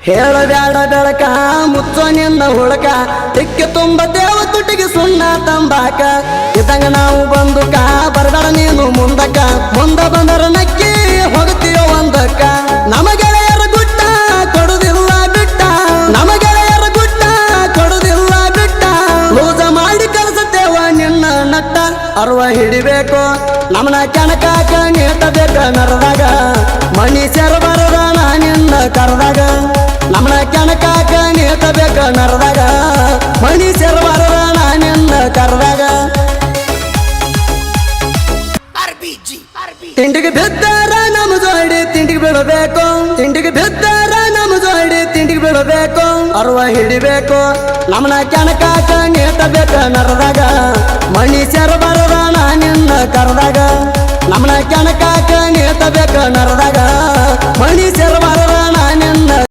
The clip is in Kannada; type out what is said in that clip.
ಹೇಳಬ್ಯಾಡ ಬೆಳಕ ಮುಚ್ಚೋ ನಿನ್ನ ಹುಳಕ ತಿಕ್ಕಿ ತುಂಬ ದೇವ ತುಟಿಗೆ ಸುಣ್ಣ ತಂಬಾಕ ಇದ್ದಂಗ ನಾವು ಬಂದುಕ ಬರಬೇಡ ನೀನು ಮುಂದಕ್ಕ ಮುಂದ ಬಂದರ ನಕ್ಕಿ ಹೋಗ್ತೀಯೋ ಒಂದಕ್ಕ ನಮ್ಮ ಗೆಳೆಯರ ಗುಟ್ಟ ಕೊಡುದಿಲ್ಲ ಬಿಟ್ಟ ನಮ್ಮ ಗೆಳೆಯರ ಗುಟ್ಟ ಕೊಡುದಿಲ್ಲ ಬಿಟ್ಟ ಲೂಜ ಮಾಡಿ ಕಲಿಸುತ್ತೇವ ನಿನ್ನ ನಟ್ಟ ಅರ್ವ ಹಿಡಿಬೇಕು ನಮ್ಮನ ಕೆಣಕಾಕ ನೀಟಬೇಕ ನರದಾಗ ಮನುಷ್ಯರು ಬರದ ನಿನ್ನ ಕರೆದಾಗ ನಮ್ಮನ ಕೆಣಕಾಕ ನೀಟಬೇಕ ನರದಾಗ ಮನುಷ್ಯರು ಬರದ ನಿನ್ನ ಕರೆದಾಗ ತಿಂಡಿಗೆ ಬಿದ್ದಾರ ನಮ್ಮ ಜೋಡಿ ತಿಂಡಿಗೆ ಬೀಳಬೇಕು ತಿಂಡಿಗೆ ಬಿದ್ದಾರ ನಮ್ಮ ಜೋಡಿ ತಿಂಡಿಗೆ ಬೀಳಬೇಕು ಅರ್ವ ಹಿಡಿಬೇಕು ನಮ್ಮನ ಕೆಣಕಾಕ ನೀಟಬೇಕ ನರದಾಗ ಮನುಷ್ಯರು ಬರದ ನಿನ್ನ ಕರೆದಾಗ ನಮ್ಮನ ಕೆಣಕಾಕ ನೀಟಬೇಕ ನರದಾಗ ಮನುಷ್ಯರು ಬರದ ನಿನ್ನ